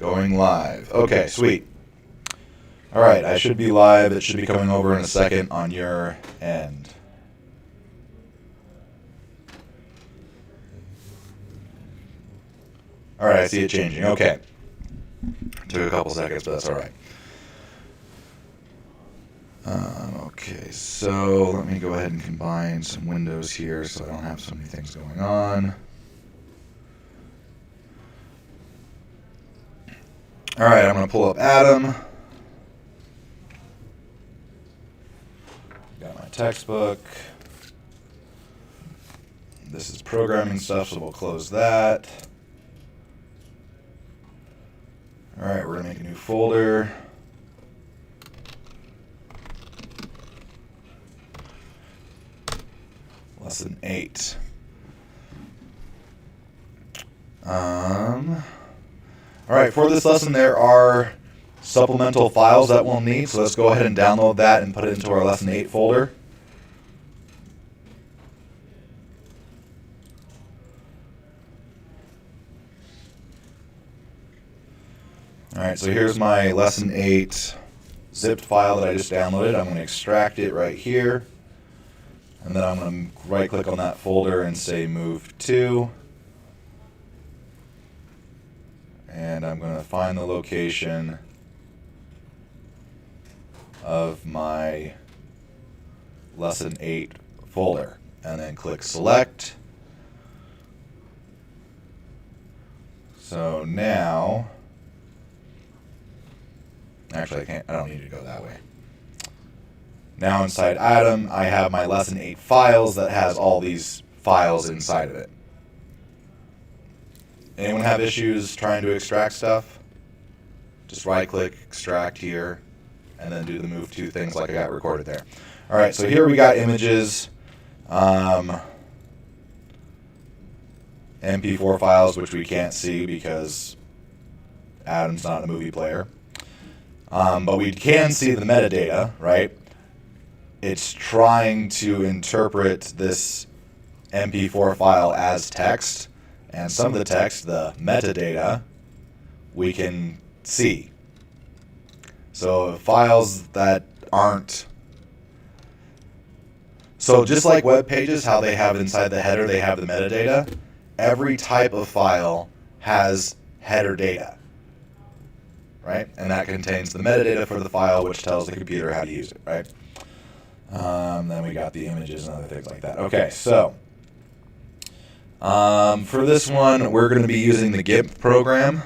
Going live. Okay, sweet. All right, I should be live. It should be coming over in a second on your end. All right, I see it changing. Okay. Took a couple seconds, but that's all right. Okay, so let me go ahead and combine some windows here so I don't have so many things going on. All right, I'm going to pull up Adam. Got my textbook. This is programming stuff, so we'll close that. All right, we're going to make a new folder. Lesson 8. All right, for this lesson there are supplemental files that we'll need, so let's go ahead and download that and put it into our Lesson 8 folder. All right, so here's my Lesson 8 zipped file that I just downloaded. I'm going to extract it right here. And then I'm going to right-click on that folder and say Move To. And I'm going to find the location of my Lesson 8 folder. And then click Select. So now, actually I don't need to go that way. Now inside Atom, I have my Lesson 8 files that has all these files inside of it. Anyone have issues trying to extract stuff? Just right-click, extract here, and then do the Move To things like I got recorded there. All right, so here we got images, MP4 files, which we can't see because Atom's not a movie player. But we can see the metadata, right? It's trying to interpret this MP4 file as text, and some of the text, the metadata, we can see. So files that aren't... So just like web pages, how they have inside the header, they have the metadata, every type of file has header data, right? And that contains the metadata for the file, which tells the computer how to use it, right? Then we got the images and other things like that. Okay, so for this one, we're going to be using the GIMP program,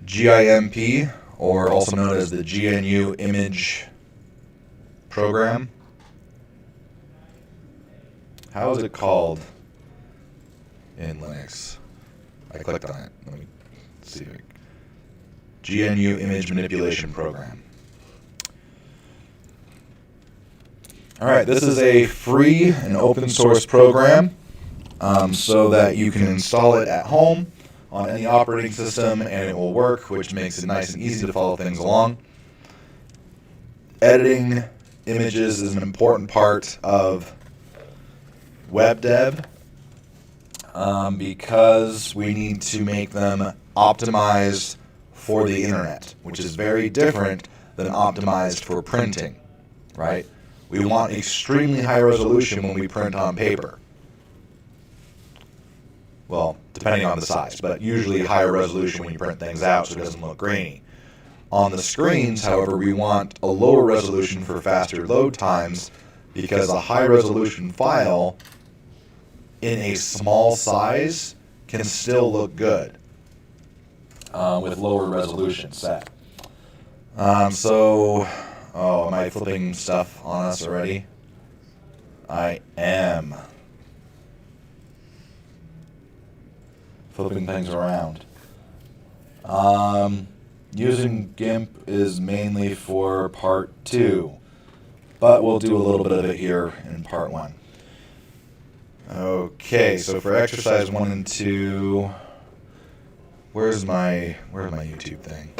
GIMP, or also known as the GNU Image program. How is it called in Linux? I clicked on it. Let me see. GNU Image Manipulation Program. All right, this is a free and open source program so that you can install it at home on any operating system and it will work, which makes it nice and easy to follow things along. Editing images is an important part of web dev because we need to make them optimized for the internet, which is very different than optimized for printing, right? We want extremely high resolution when we print on paper. Well, depending on the size, but usually higher resolution when you print things out so it doesn't look grainy. On the screens, however, we want a lower resolution for faster load times because a high resolution file in a small size can still look good with lower resolution set. Oh, am I flipping stuff on us already? I am. Flipping things around. Using GIMP is mainly for part 2, but we'll do a little bit of it here in part 1. Okay, so for exercise 1 and 2, where's my YouTube thing?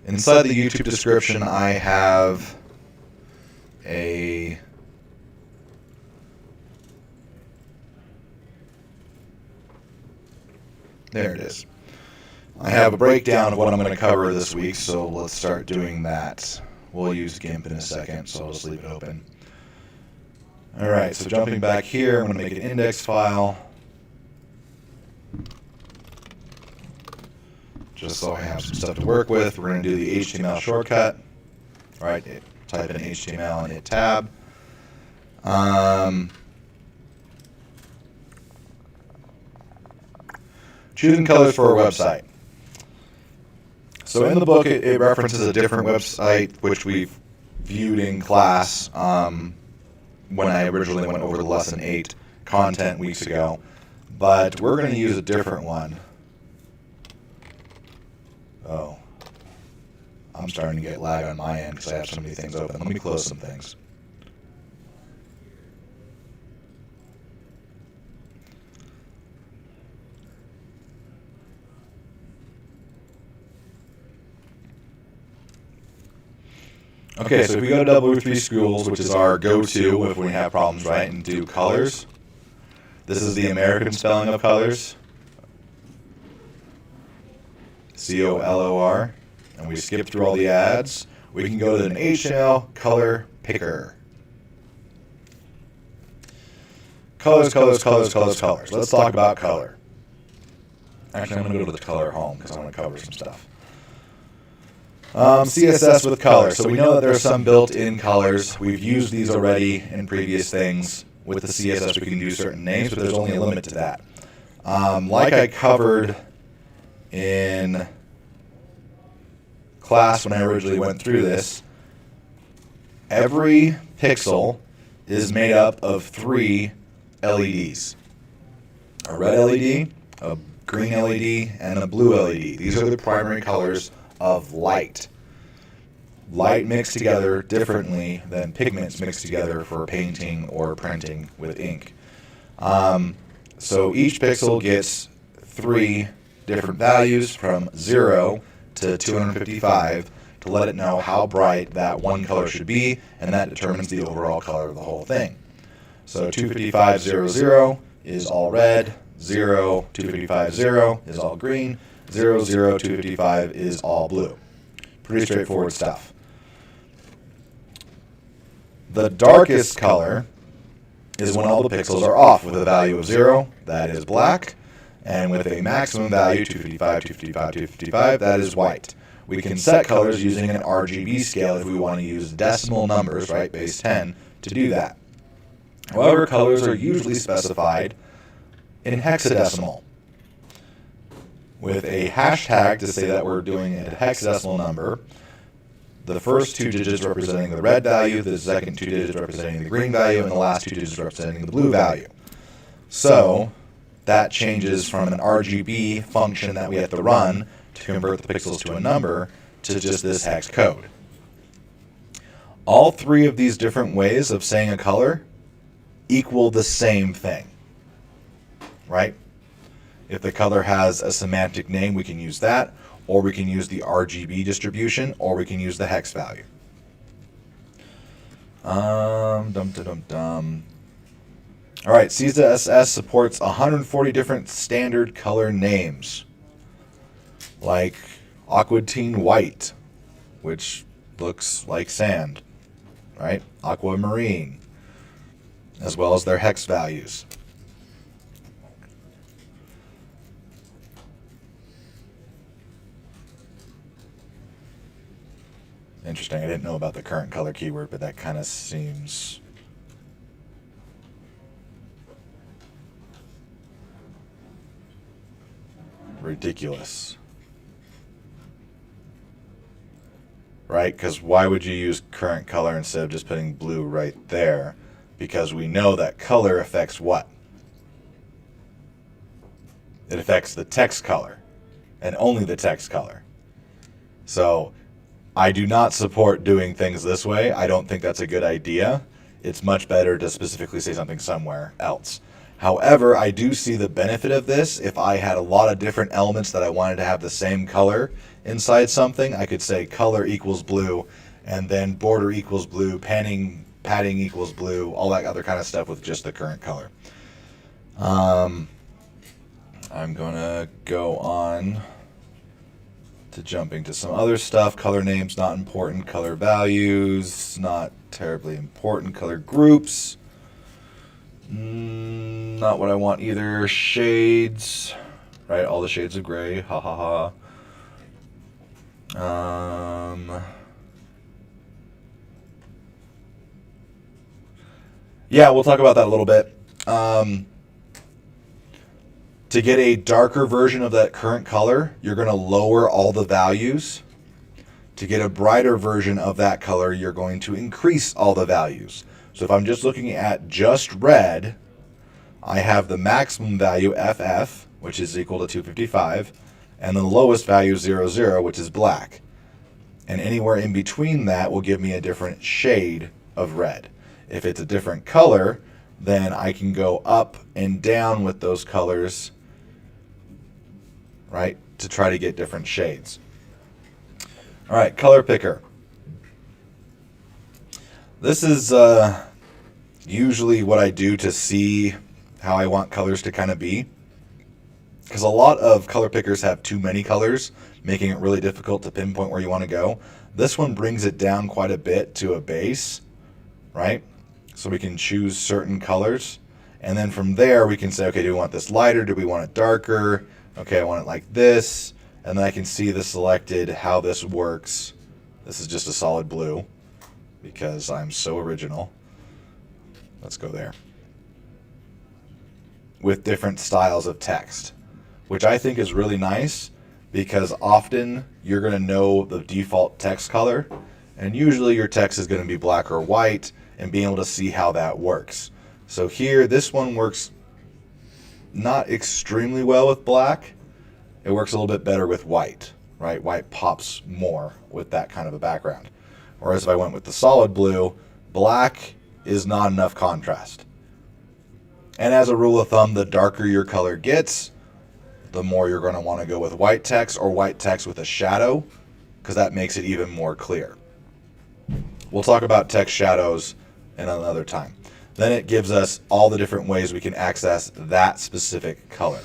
Inside the YouTube description, I have a there it is. I have a breakdown of what I'm going to cover this week, so let's start doing that. We'll use GIMP in a second, so I'll just leave it open. Alright, so jumping back here, I'm going to make an index file. Just so I have some stuff to work with. We're going to do the HTML shortcut. Right, type in HTML and hit tab. Choosing colors for a website. So in the book, it references a different website, which we've viewed in class when I originally went over the lesson 8 content weeks ago. But we're going to use a different one. Oh, I'm starting to get lag on my end because I have so many things open. Let me close some things. Okay, so if we go to W3 Schools, which is our go-to if we have problems, right, and do colors. This is the American spelling of colors. C-O-L-O-R. And we skip through all the ads. We can go to an HTML color picker. Colors, colors, colors, colors, colors. Let's talk about color. Actually, I'm going to go to the color home because I want to cover some stuff. CSS with color. So we know that there are some built-in colors. We've used these already in previous things. With the CSS, we can do certain names, but there's only a limit to that. Like I covered in class when I originally went through this, every pixel is made up of 3 LEDs. A red LED, a green LED, and a blue LED. These are the primary colors of light. Light mixed together differently than pigments mixed together for painting or printing with ink. So each pixel gets 3 different values from 0 to 255 to let it know how bright that one color should be, and that determines the overall color of the whole thing. So 255.00 is all red, 0, 255.0 is all green, 00, 255 is all blue. Pretty straightforward stuff. The darkest color is when all the pixels are off with a value of 0, that is black, and with a maximum value, 255, 255, 255, that is white. We can set colors using an RGB scale if we want to use decimal numbers, right, base 10, to do that. However, colors are usually specified in hexadecimal, with a hashtag to say that we're doing a hexadecimal number, the first 2 digits representing the red value, the second 2 digits representing the green value, and the last 2 digits representing the blue value. So that changes from an RGB function that we have to run to convert the pixels to a number to just this hex code. All 3 of these different ways of saying a color equal the same thing, right? If the color has a semantic name, we can use that, or we can use the RGB distribution, or we can use the hex value. All right, CSS supports 140 different standard color names, like aquatine white, which looks like sand, right? Aquamarine, as well as their hex values. Interesting. I didn't know about the current color keyword, but that kind of seems ridiculous. Right? Because why would you use current color instead of just putting blue right there? Because we know that color affects what? It affects the text color, and only the text color. So I do not support doing things this way. I don't think that's a good idea. It's much better to specifically say something somewhere else. However, I do see the benefit of this. If I had a lot of different elements that I wanted to have the same color inside something, I could say color equals blue, and then border equals blue, padding equals blue, all that other kind of stuff with just the current color. I'm going to go on to jumping to some other stuff. Color names, not important. Color values, not terribly important. Color groups, not what I want either. Shades, right? All the shades of gray, ha ha ha. Yeah, we'll talk about that a little bit. To get a darker version of that current color, you're going to lower all the values. To get a brighter version of that color, you're going to increase all the values. So if I'm just looking at just red, I have the maximum value FF, which is equal to 255, and the lowest value 00, which is black. And anywhere in between that will give me a different shade of red. If it's a different color, then I can go up and down with those colors, right, to try to get different shades. All right, color picker. This is usually what I do to see how I want colors to kind of be, because a lot of color pickers have too many colors, making it really difficult to pinpoint where you want to go. This one brings it down quite a bit to a base, right? So we can choose certain colors, and then from there we can say, okay, do we want this lighter? Do we want it darker? Okay, I want it like this, and then I can see the selected, how this works. This is just a solid blue, because I'm so original. Let's go there. With different styles of text, which I think is really nice, because often you're going to know the default text color, and usually your text is going to be black or white, and being able to see how that works. So here, this one works not extremely well with black. It works a little bit better with white, right? White pops more with that kind of a background. Whereas if I went with the solid blue, black is not enough contrast. And as a rule of thumb, the darker your color gets, the more you're going to want to go with white text or white text with a shadow, because that makes it even more clear. We'll talk about text shadows in another time. Then it gives us all the different ways we can access that specific color.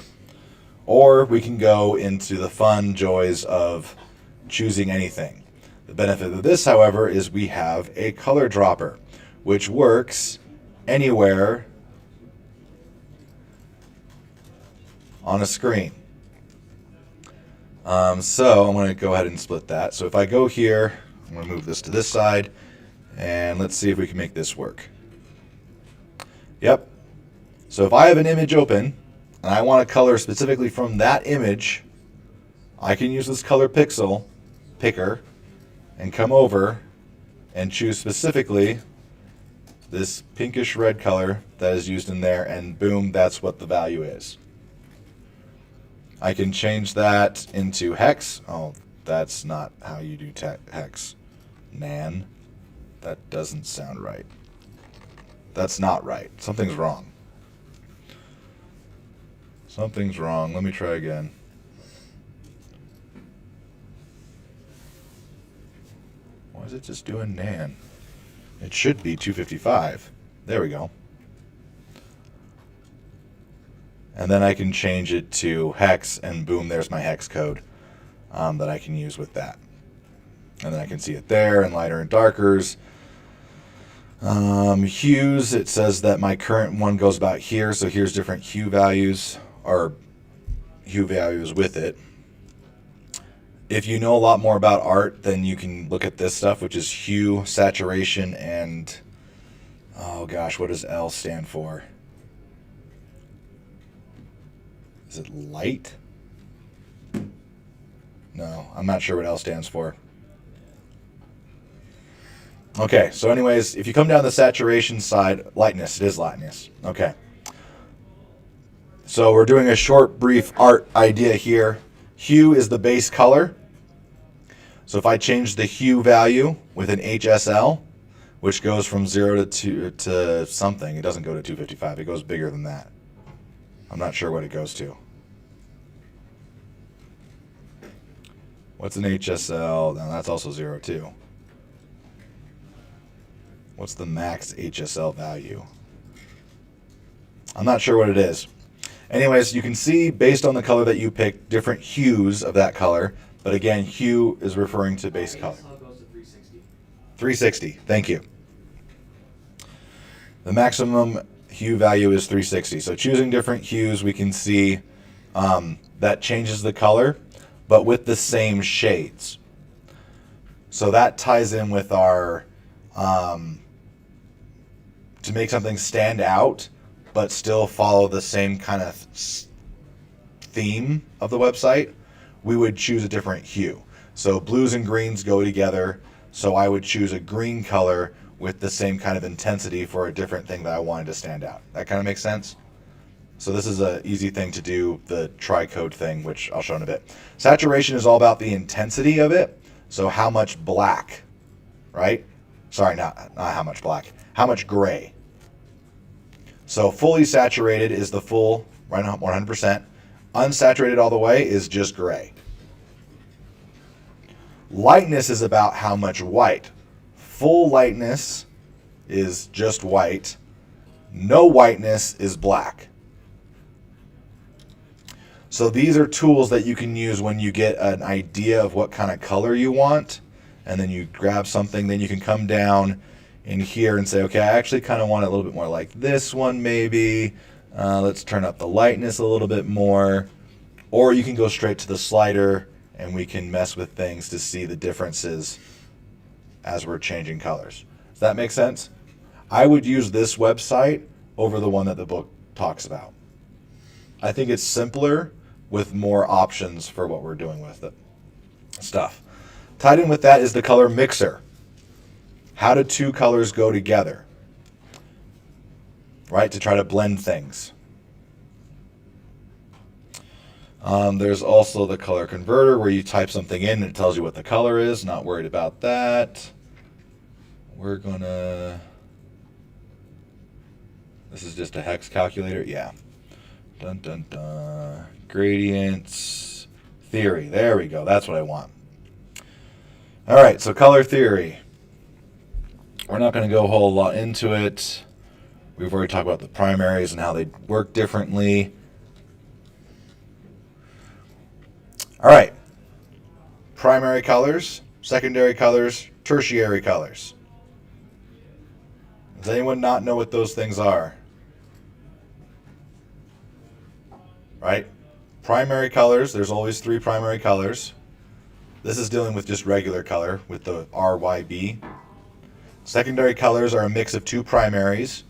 Or we can go into the fun joys of choosing anything. The benefit of this, however, is we have a color dropper, which works anywhere on a screen. So I'm going to go ahead and split that. So if I go here, I'm going to move this to this side, and let's see if we can make this work. Yep. So if I have an image open, and I want a color specifically from that image, I can use this color picker and come over and choose specifically this pinkish red color that is used in there, and boom, that's what the value is. I can change that into hex. Oh, that's not how you do hex. Nan. That doesn't sound right. That's not right. Something's wrong. Something's wrong. Let me try again. Why is it just doing nan? It should be 255. There we go. And then I can change it to hex, and boom, there's my hex code that I can use with that. And then I can see it there, and lighter and darkers. Hues, it says that my current one goes about here, so here's different hue values, or hue values with it. If you know a lot more about art, then you can look at this stuff, which is hue, saturation, and, oh gosh, what does L stand for? Is it light? No, I'm not sure what L stands for. Okay, so anyways, if you come down the saturation side, lightness, it is lightness. Okay. So we're doing a short, brief art idea here. Hue is the base color. So if I change the hue value with an HSL, which goes from 0 to something, it doesn't go to 255, it goes bigger than that. I'm not sure what it goes to. What's an HSL? No, that's also 0 too. What's the max HSL value? I'm not sure what it is. Anyways, you can see based on the color that you pick, different hues of that color. But again, hue is referring to base color. 360. Thank you. The maximum hue value is 360. So choosing different hues, we can see that changes the color, but with the same shades. So that ties in with our, to make something stand out, but still follow the same kind of theme of the website, we would choose a different hue. So blues and greens go together, so I would choose a green color with the same kind of intensity for a different thing that I wanted to stand out. That kind of makes sense? So this is an easy thing to do, the tri-code thing, which I'll show in a bit. Saturation is all about the intensity of it. So how much black, right? Sorry, not how much black, how much gray. So fully saturated is the full, right, 100%. Unsaturated all the way is just gray. Lightness is about how much white. Full lightness is just white. No whiteness is black. So these are tools that you can use when you get an idea of what kind of color you want, and then you grab something, then you can come down in here and say, okay, I actually kind of want it a little bit more like this one maybe. Let's turn up the lightness a little bit more. Or you can go straight to the slider and we can mess with things to see the differences as we're changing colors. Does that make sense? I would use this website over the one that the book talks about. I think it's simpler with more options for what we're doing with it. Stuff. Tied in with that is the color mixer. How do two colors go together? Right, to try to blend things. There's also the color converter where you type something in and it tells you what the color is. Not worried about that. We're gonna, this is just a hex calculator, yeah. Dun dun dun. Gradients, theory, there we go, that's what I want. All right, so color theory. We're not gonna go a whole lot into it. We've already talked about the primaries and how they work differently. All right, primary colors, secondary colors, tertiary colors. Does anyone not know what those things are? Right? Primary colors, there's always three primary colors. This is dealing with just regular color with the RYB. Secondary colors are a mix of two primaries.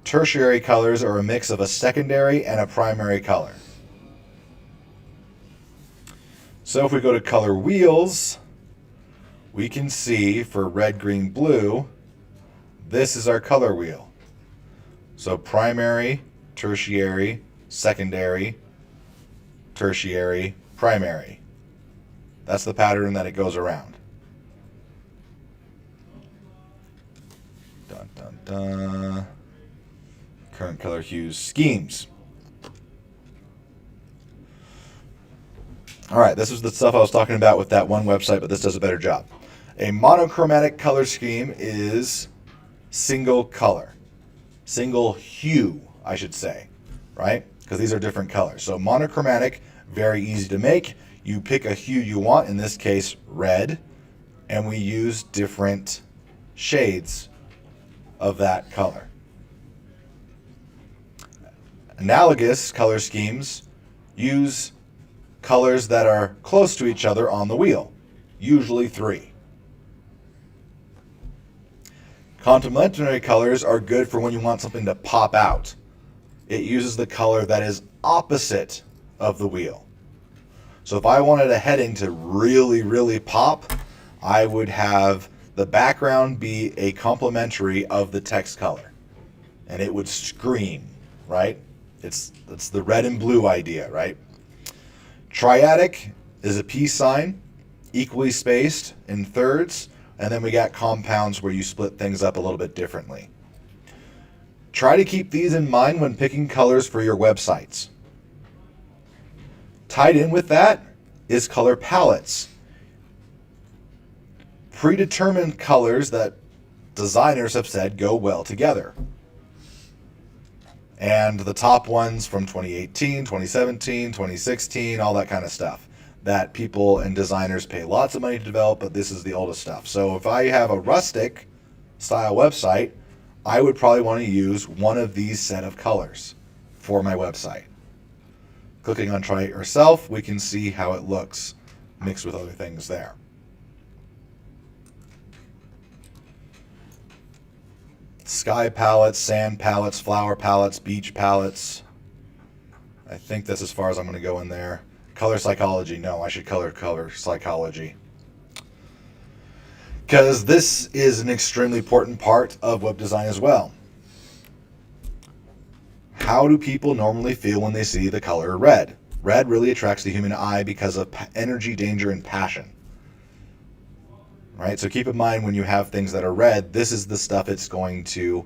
Tertiary colors are a mix of a secondary and a primary color. So if we go to color wheels, we can see for red, green, blue, this is our color wheel. So primary, tertiary, secondary, tertiary, primary. That's the pattern that it goes around. Dun, dun, dun. Current color hues schemes. All right, this is the stuff I was talking about with that one website, but this does a better job. A monochromatic color scheme is single color, single hue, I should say, right? Because these are different colors. So monochromatic, very easy to make. You pick a hue you want, in this case, red, and we use different shades of that color. Analogous color schemes use colors that are close to each other on the wheel, usually 3. Complementary colors are good for when you want something to pop out. It uses the color that is opposite of the wheel. So if I wanted a heading to really, really pop, I would have the background be a complementary of the text color. And it would scream, right? It's the red and blue idea, right? Triadic is a peace sign, equally spaced in thirds, and then we got compounds where you split things up a little bit differently. Try to keep these in mind when picking colors for your websites. Tied in with that is color palettes. Predetermined colors that designers have said go well together. And the top ones from 2018, 2017, 2016, all that kind of stuff. that people and designers pay lots of money to develop, but this is the oldest stuff. So if I have a rustic style website, I would probably want to use one of these set of colors for my website. Clicking on Try It Yourself, we can see how it looks mixed with other things there. Sky palettes, sand palettes, flower palettes, beach palettes. I think that's as far as I'm going to go in there. Color psychology. No, I should color psychology. Because this is an extremely important part of web design as well. How do people normally feel when they see the color red? Red really attracts the human eye because of energy, danger, and passion. Right? So keep in mind when you have things that are red, this is the stuff it's going to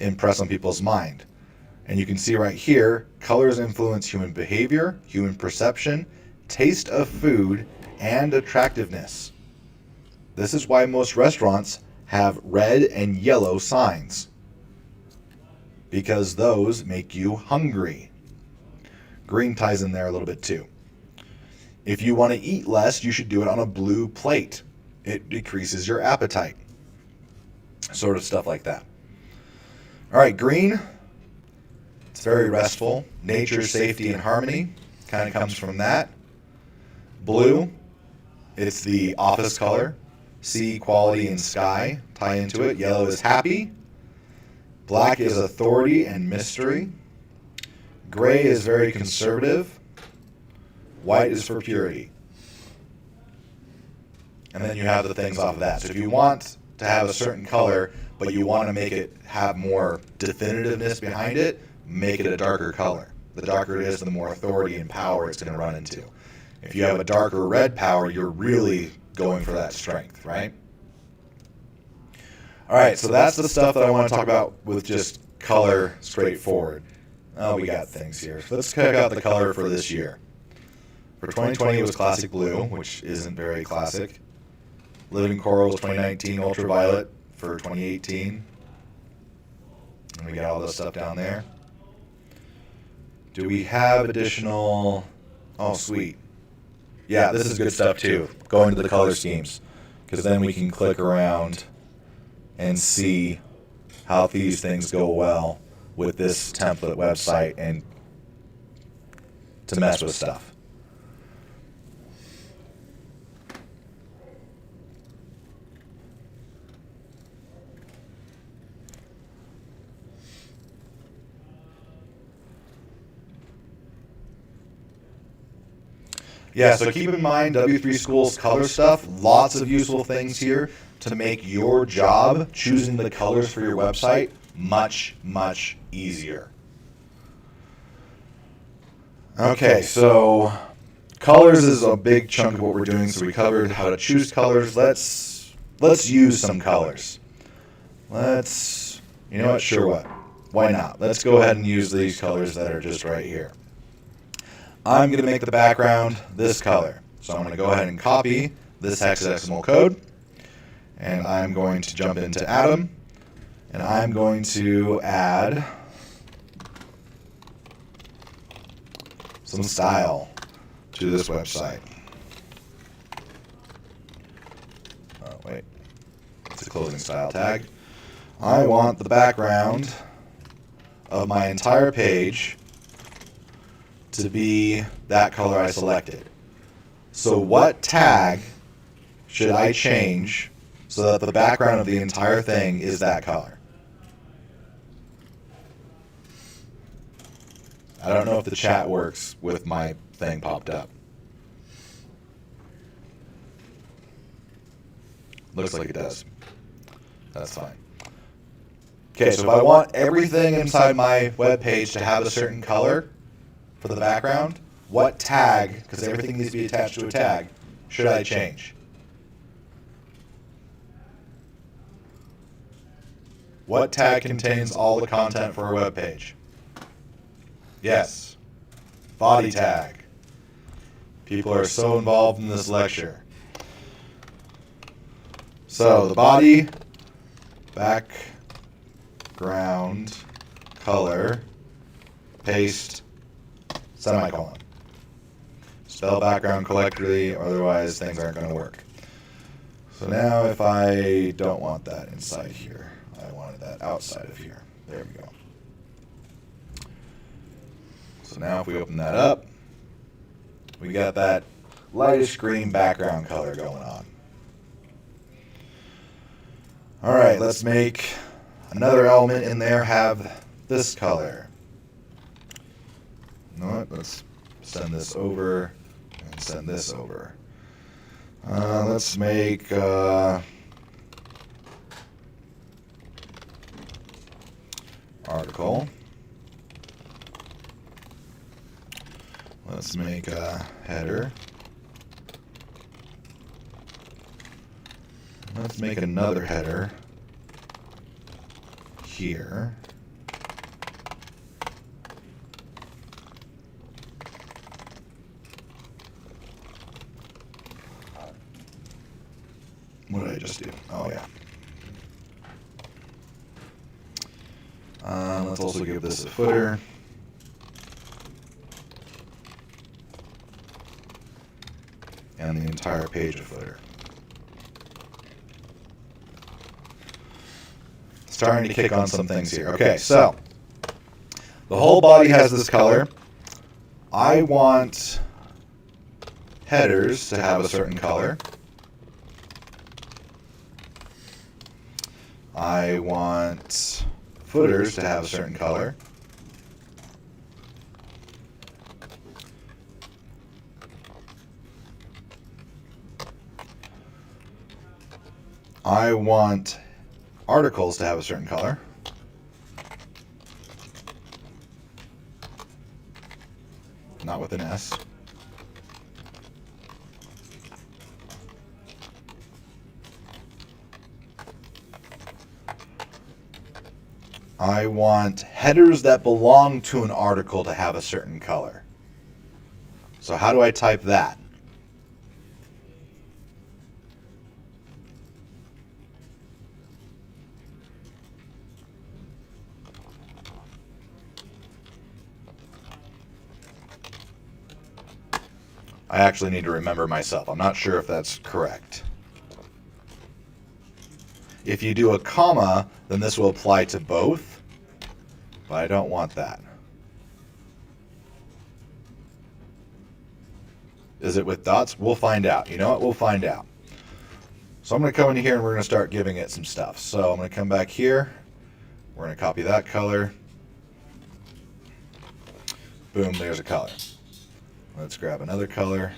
impress on people's mind. And you can see right here, colors influence human behavior, human perception, taste of food, and attractiveness. This is why most restaurants have red and yellow signs, because those make you hungry. Green ties in there a little bit too. If you want to eat less, you should do it on a blue plate. It decreases your appetite. Sort of stuff like that. All right, green. It's very restful. Nature, safety, and harmony kind of comes from that. Blue, it's the office color. Sea, quality, and sky tie into it. Yellow is happy. Black is authority and mystery. Gray is very conservative. White is for purity. And then you have the things off of that. So if you want to have a certain color, but you want to make it have more definitiveness behind it, make it a darker color. The darker it is, the more authority and power it's going to run into. If you have a darker red power, you're really going for that strength, right? All right, so that's the stuff that I want to talk about with just color straightforward. Oh, we got things here. So let's check out the color for this year. For 2020, it was classic blue, which isn't very classic. Living coral was 2019, ultraviolet for 2018. And we got all this stuff down there. Do we have additional? Oh, sweet. Yeah, this is good stuff too. Go into the color schemes, because then we can click around and see how these things go well with this template website and to mess with stuff. Yeah, so keep in mind W3 School's color stuff, lots of useful things here to make your job choosing the colors for your website much, much easier. Okay, so colors is a big chunk of what we're doing, so we covered how to choose colors. Let's use some colors. You know what, sure what, why not? Let's go ahead and use these colors that are just right here. I'm going to make the background this color. So I'm going to go ahead and copy this hexadecimal code, and I'm going to jump into Atom, and I'm going to add some style to this website. Oh, wait. It's a closing style tag. I want the background of my entire page to be that color I selected. So what tag should I change so that the background of the entire thing is that color? I don't know if the chat works with my thing popped up. Looks like it does. That's fine. Okay, so if I want everything inside my web page to have a certain color for the background, what tag, because everything needs to be attached to a tag, should I change? What tag contains all the content for a web page? Yes, body tag. People are so involved in this lecture. So the body, background, color, paste, semicolon. spell background correctly, otherwise things aren't going to work. So now if I don't want that inside here, I wanted that outside of here. There we go. So now if we open that up, we got that lightish green background color going on. All right, let's make another element in there have this color. You know what? Let's send this over and send this over. Let's make article. Let's make a header. Let's make another header here. What did I just do? Oh, yeah. Let's also give this a footer. And the entire page a footer. Starting to kick on some things here. Okay, so the whole body has this color. I want headers to have a certain color. I want footers to have a certain color. I want articles to have a certain color. Not with an S. I want headers that belong to an article to have a certain color. So how do I type that? I actually need to remember myself. I'm not sure if that's correct. If you do a comma, then this will apply to both, but I don't want that. Is it with dots? We'll find out. You know what? We'll find out. So I'm going to come in here and we're going to start giving it some stuff. So I'm going to come back here. We're going to copy that color. Boom, there's a color. Let's grab another color.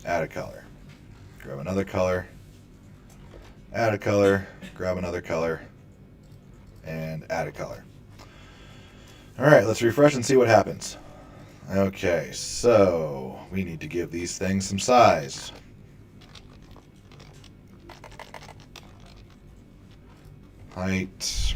Add a color. Grab another color. Add a color. Grab another color. And add a color. All right, let's refresh and see what happens. Okay, so we need to give these things some size. Height.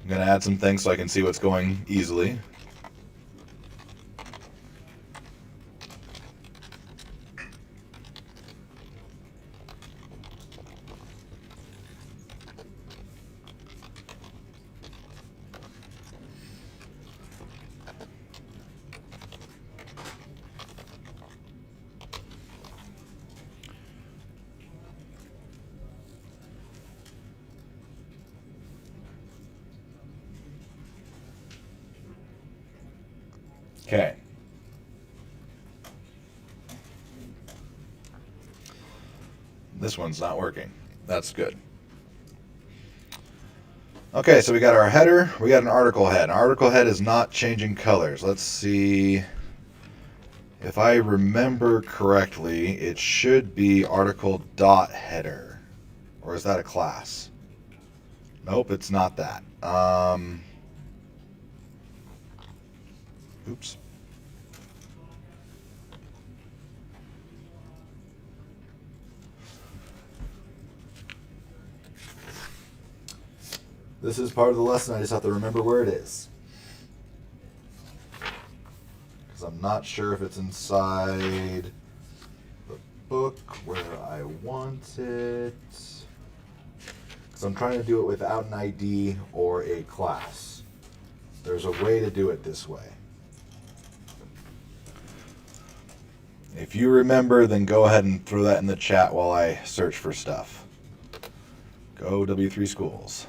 I'm going to add some things so I can see what's going easily. Okay. This one's not working. That's good. Okay, so we got our header, we got an article head. An article head is not changing colors. Let's see. If I remember correctly, it should be article dot header. Or is that a class? Nope, it's not that. Oops. This is part of the lesson. I just have to remember where it is. Because I'm not sure if it's inside the book where I want it. Because I'm trying to do it without an ID or a class. There's a way to do it this way. If you remember, then go ahead and throw that in the chat while I search for stuff. Go W3 Schools.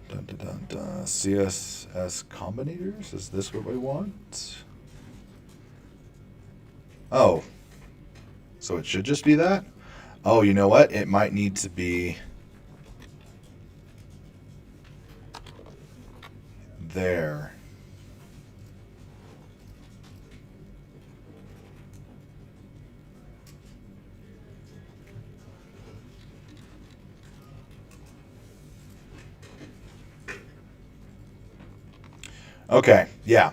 Dun, dun, dun, dun. CSS combinators? Is this what we want? Oh. So it should just be that? Oh, you know what? It might need to be there. Okay, yeah.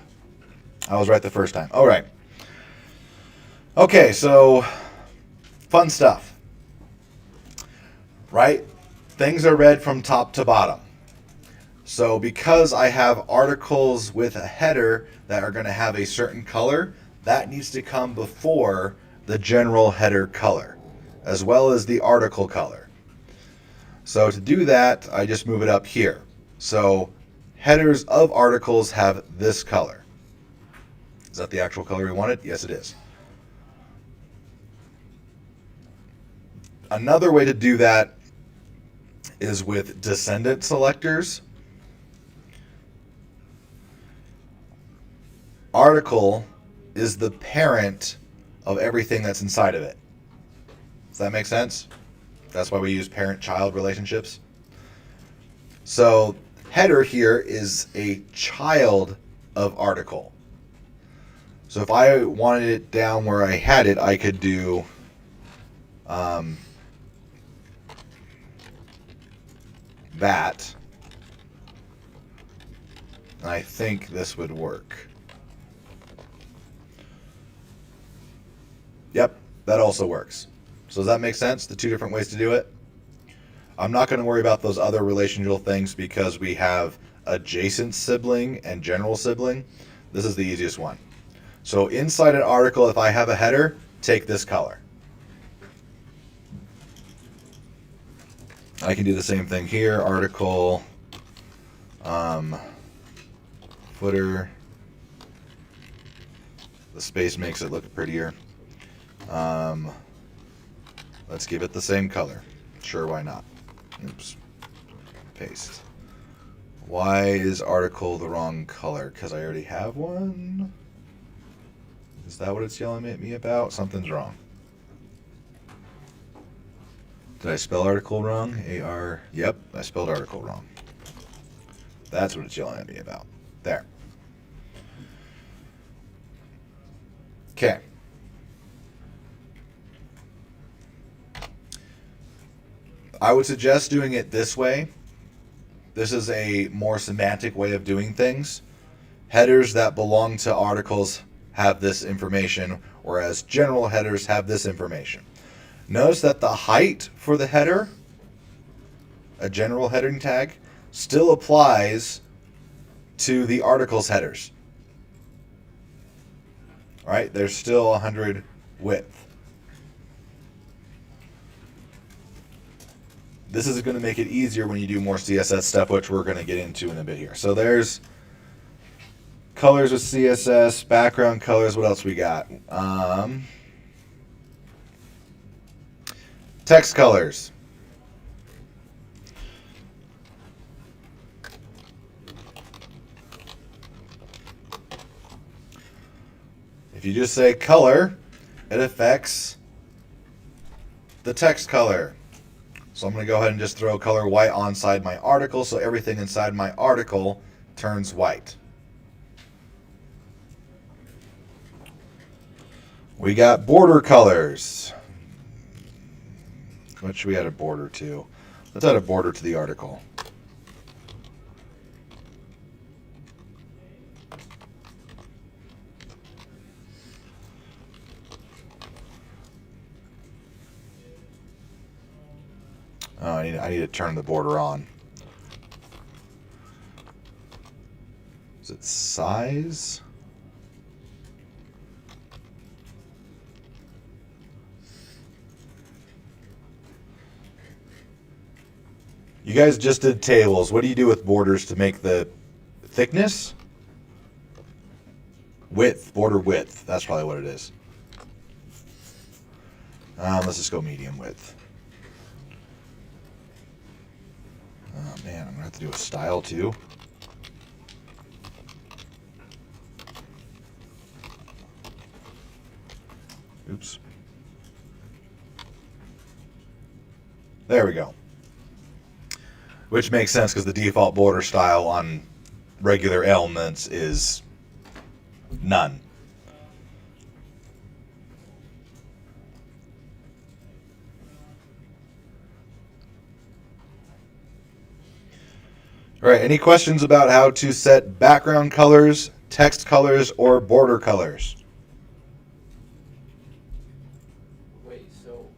I was right the first time. All right. Okay, so fun stuff. Right? Things are read from top to bottom. So because I have articles with a header that are going to have a certain color, that needs to come before the general header color, as well as the article color. So to do that, I just move it up here. So headers of articles have this color. Is that the actual color we wanted? Yes, it is. Another way to do that is with descendant selectors. Article is the parent of everything that's inside of it. Does that make sense? That's why we use parent-child relationships. So header here is a child of article. So if I wanted it down where I had it, I could do that. And I think this would work. Yep, that also works. So does that make sense? The two different ways to do it? I'm not going to worry about those other relational things because we have adjacent sibling and general sibling. This is the easiest one. So inside an article, if I have a header, take this color. I can do the same thing here. Article, footer. The space makes it look prettier. Let's give it the same color. Sure, why not? Oops. Paste. Why is article the wrong color? Because I already have one? Is that what it's yelling at me about? Something's wrong. Did I spell article wrong? A-R... Yep, I spelled article wrong. That's what it's yelling at me about. There. Okay. I would suggest doing it this way. This is a more semantic way of doing things. Headers that belong to articles have this information, whereas general headers have this information. Notice that the height for the header, a general heading tag, still applies to the article's headers. All right, there's still 100 width. This is going to make it easier when you do more CSS stuff, which we're going to get into in a bit here. So there's colors with CSS, background colors. What else we got? Text colors. If you just say color, it affects the text color. So I'm going to go ahead and just throw color white onside my article so everything inside my article turns white. We got border colors. What should we add a border to? Let's add a border to the article. Oh, I need to turn the border on. Is it size? You guys just did tables. What do you do with borders to make the thickness? Width, border width. That's probably what it is. Let's just go medium width. Oh man, I'm gonna have to do a style too. Oops. There we go. Which makes sense because the default border style on regular elements is none. All right, any questions about how to set background colors, text colors, or border colors? Wait, so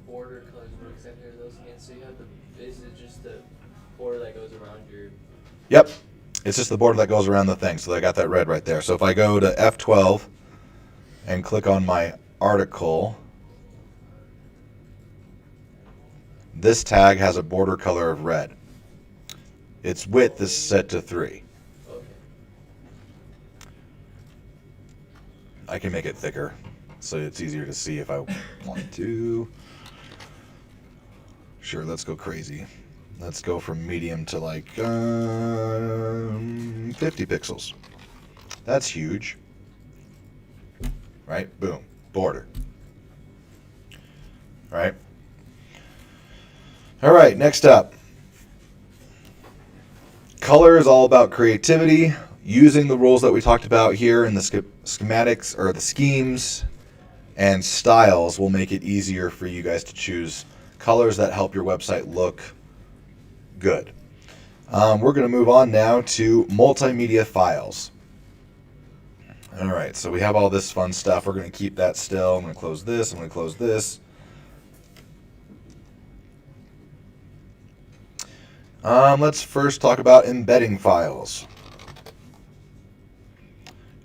border colors, what exactly are those again? So you have the, is it just the border that goes around your... Yep, it's just the border that goes around the thing. So I got that red right there. So if I go to F12 and click on my article, this tag has a border color of red. Its width is set to 3. Okay. I can make it thicker so it's easier to see if I want to. Sure, let's go crazy. Let's go from medium to like 50 pixels. That's huge. Right? Boom. Border. Right? All right, next up. Color is all about creativity, using the rules that we talked about here in the schematics or the schemes, and styles will make it easier for you guys to choose colors that help your website look good. We're going to move on now to multimedia files. All right, so we have all this fun stuff. We're going to keep that still. I'm going to close this. I'm going to close this. Let's first talk about embedding files.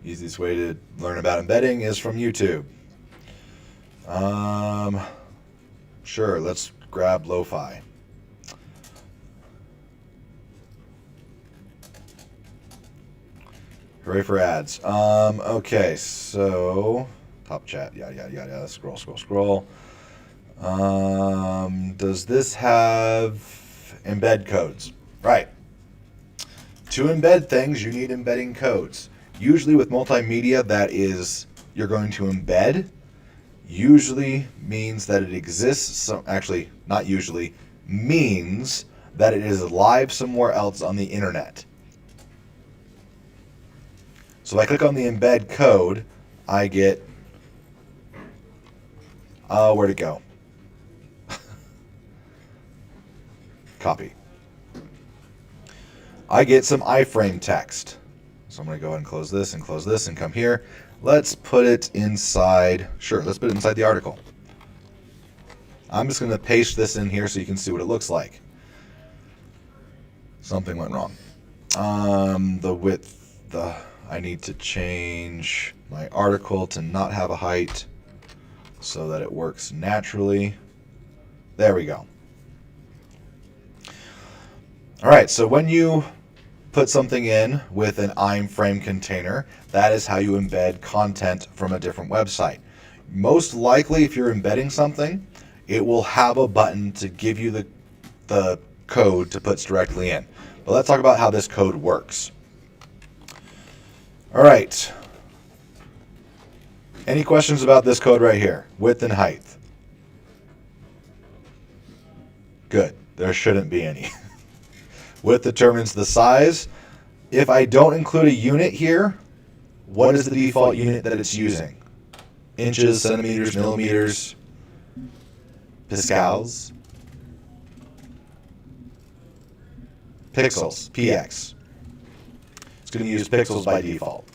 Easiest way to learn about embedding is from YouTube. Sure, let's grab lo-fi. Hooray for ads. Okay, so top chat, yada yada yada. Scroll, scroll, scroll. Does this have embed codes? Right. To embed things, you need embedding codes. Usually with multimedia, that is, you're going to embed. Usually means that it exists. Actually, not usually. Means that it is live somewhere else on the internet. So if I click on the embed code, I get... where'd it go? Copy. I get some iframe text. So I'm going to go ahead and close this and come here. Let's put it inside. Sure, let's put it inside the article. I'm just going to paste this in here so you can see what it looks like. Something went wrong. The width, I need to change my article to not have a height so that it works naturally. There we go. All right, so when you put something in with an iframe container, that is how you embed content from a different website. Most likely, if you're embedding something, it will have a button to give you the code to put directly in. But let's talk about how this code works. All right. Any questions about this code right here? Width and height. Good. There shouldn't be any. Width determines the size. If I don't include a unit here, what is the default unit that it's using? Inches, centimeters, millimeters, pascals, pixels, px. It's going to use pixels by default.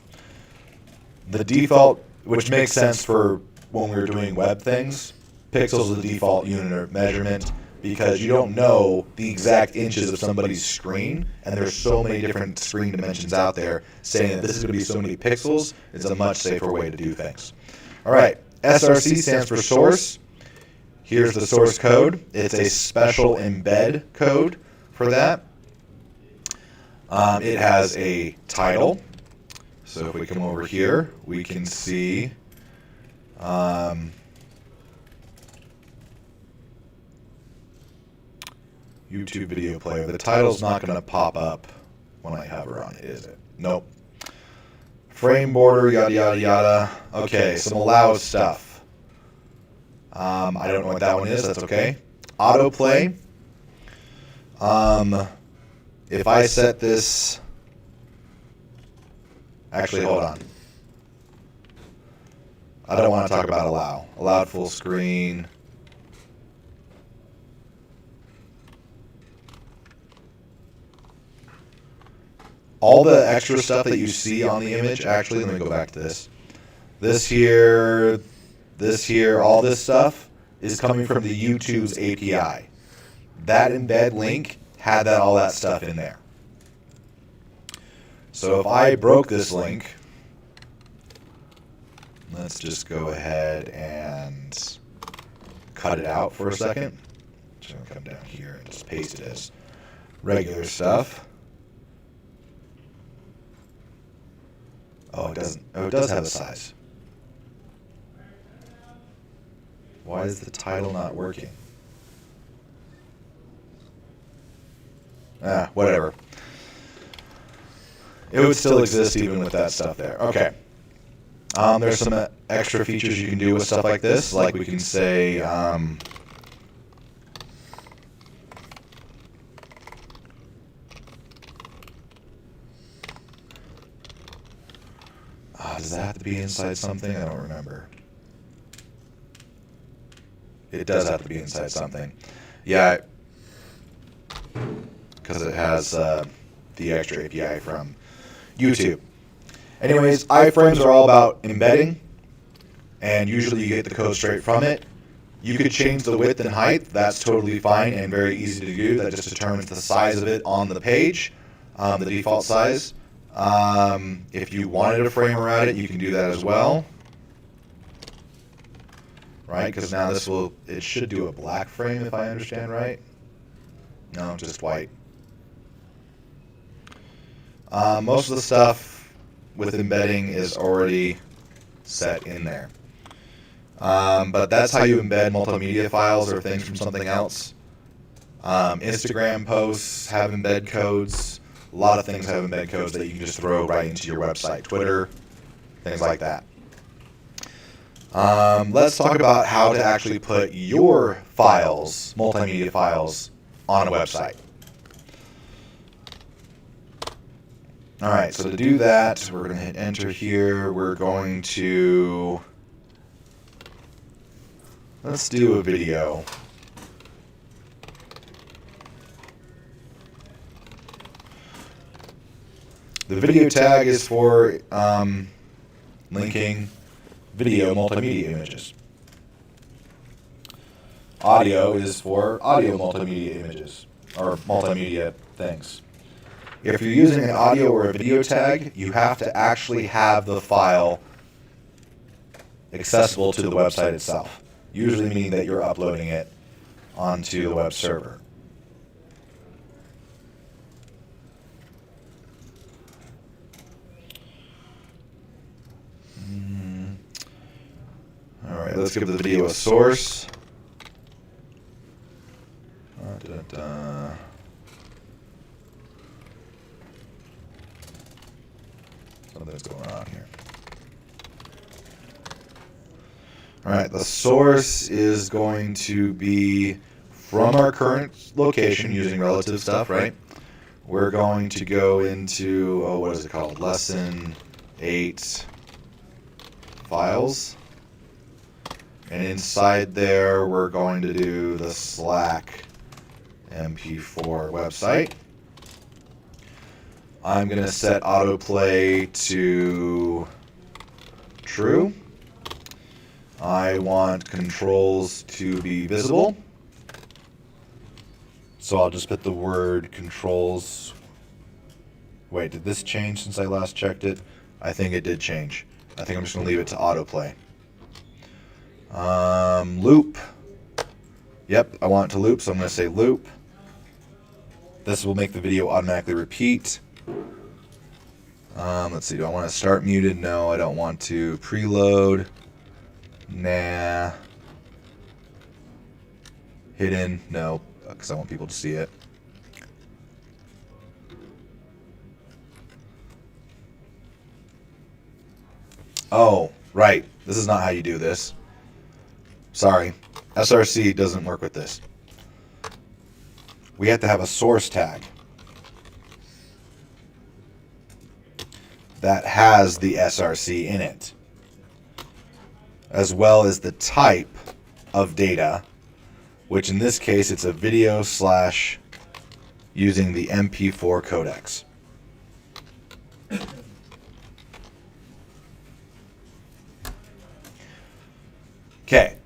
The default, which makes sense for when we're doing web things, pixels is the default unit of measurement because you don't know the exact inches of somebody's screen, and there's so many different screen dimensions out there. Saying that this is going to be so many pixels is a much safer way to do things. All right, SRC stands for source. Here's the source code. It's a special embed code for that. It has a title. So if we come over here, we can see YouTube video player. The title's not going to pop up when I hover on it, is it? Nope. Frame border, yada, yada, yada. Okay, some allow stuff. I don't know what that one is. That's okay. Autoplay. If I set this... Actually, hold on. I don't want to talk about allow. Allowed full screen. All the extra stuff that you see on the image, actually, let me go back to this. This here, all this stuff is coming from the YouTube's API. That embed link had all that stuff in there. So if I broke this link, let's just go ahead and cut it out for a second. So I'll come down here and just paste it as regular stuff. Oh, it doesn't. Oh, it does have a size. Why is the title not working? Whatever. It would still exist even with that stuff there. Okay. There's some extra features you can do with stuff like this. Like we can say, does that have to be inside something? I don't remember. It does have to be inside something. Yeah, because it has the extra API from YouTube. Anyways, iframes are all about embedding, and usually you get the code straight from it. You could change the width and height. That's totally fine and very easy to do. That just determines the size of it on the page, the default size. If you wanted a frame around it, you can do that as well. Right, because now it should do a black frame if I understand right. No, just white. Most of the stuff with embedding is already set in there. But that's how you embed multimedia files or things from something else. Instagram posts have embed codes. A lot of things have embed codes that you can just throw right into your website. Twitter, things like that. Let's talk about how to actually put your files, multimedia files, on a website. All right, so to do that, we're going to hit enter here. We're going to, let's do a video. The video tag is for linking video multimedia images. Audio is for audio multimedia images, or multimedia things. If you're using an audio or a video tag, you have to actually have the file accessible to the website itself, usually meaning that you're uploading it onto the web server. All right, let's give the video a source. Something's going on here. All right, the source is going to be from our current location using relative stuff, right? We're going to go into, oh, what is it called? Lesson 8 files. And inside there, we're going to do the Slack MP4 website. I'm going to set autoplay to true. I want controls to be visible. So I'll just put the word controls. Wait, did this change since I last checked it? I think it did change. I think I'm just going to leave it to autoplay. Loop. Yep, I want it to loop, so I'm going to say loop. This will make the video automatically repeat. Let's see, do I want to start muted? No, I don't want to. Preload. Nah. Hidden? No, because I want people to see it. Oh, right. This is not how you do this. Sorry. SRC doesn't work with this. We have to have a source tag that has the SRC in it, as well as the type of data, which in this case it's a video slash using the MP4 codecs. Okay.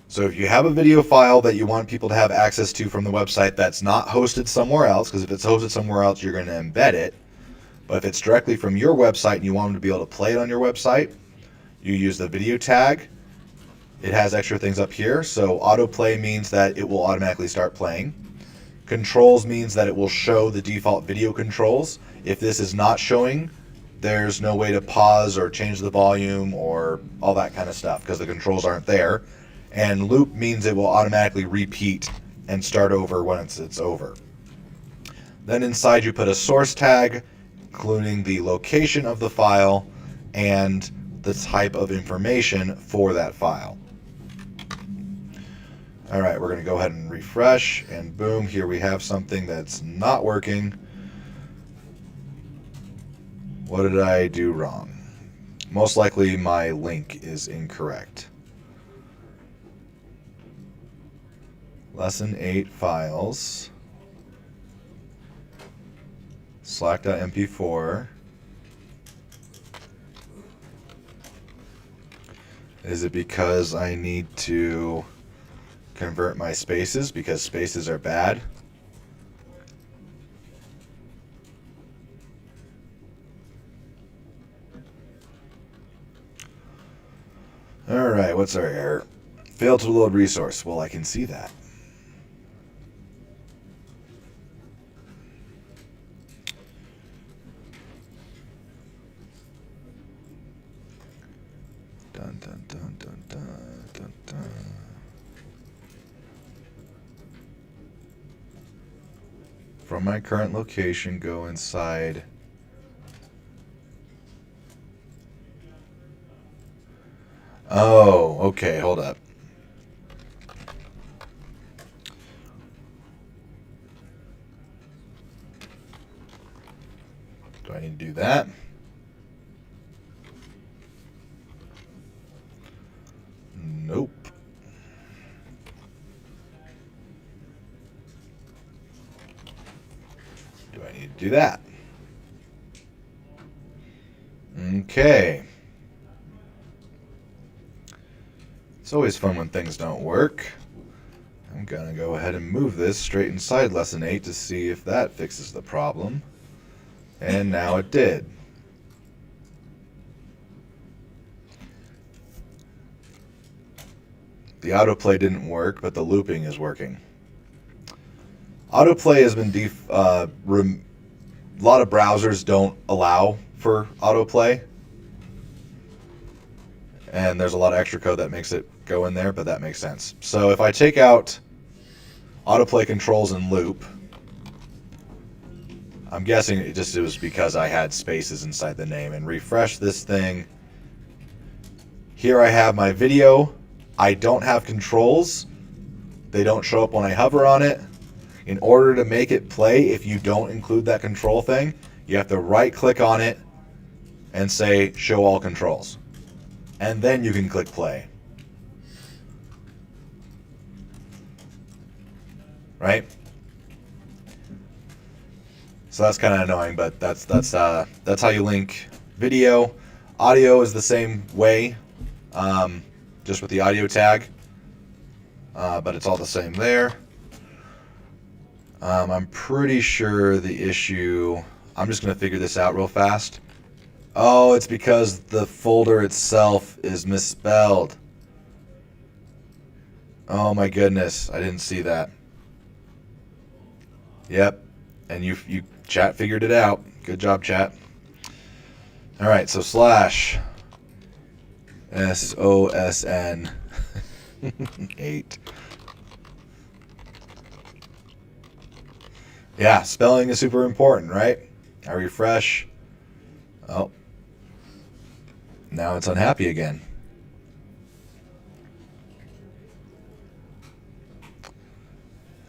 So if you have a video file that you want people to have access to from the website that's not hosted somewhere else, because if it's hosted somewhere else, you're going to embed it. But if it's directly from your website and you want them to be able to play it on your website, you use the video tag. It has extra things up here. So autoplay means that it will automatically start playing. Controls means that it will show the default video controls. If this is not showing, there's no way to pause or change the volume or all that kind of stuff because the controls aren't there. And loop means it will automatically repeat and start over once it's over. Then inside you put a source tag, including the location of the file and the type of information for that file. All right, we're going to go ahead and refresh, and boom, here we have something that's not working. What did I do wrong? Most likely my link is incorrect. Lesson 8 files. Slack.mp4. Is it because I need to convert my spaces because spaces are bad? All right, what's our error? Failed to load resource. Well, I can see that. Dun, dun, dun, dun, dun, dun, dun. From my current location, go inside. Oh, okay, hold up. Do I need to do that? Nope. Do I need to do that? Okay. It's always fun when things don't work. I'm gonna go ahead and move this straight inside lesson 8 to see if that fixes the problem. And now it did. The autoplay didn't work, but the looping is working. Autoplay has been a lot of browsers don't allow for autoplay. And there's a lot of extra code that makes it go in there, but that makes sense. So if I take out autoplay controls and loop, I'm guessing it was because I had spaces inside the name, and refresh this thing. Here I have my video. I don't have controls. They don't show up when I hover on it. In order to make it play, if you don't include that control thing, you have to right click on it and say show all controls. And then you can click play. Right? So that's kind of annoying, but that's how you link video. Audio is the same way, just with the audio tag, but it's all the same there. I'm pretty sure the issue, I'm just going to figure this out real fast. Oh, it's because the folder itself is misspelled. Oh my goodness, I didn't see that. Yep, and you chat figured it out. Good job, chat. All right, so slash SOSN 8. Yeah, spelling is super important, right? I refresh. Oh, now it's unhappy again.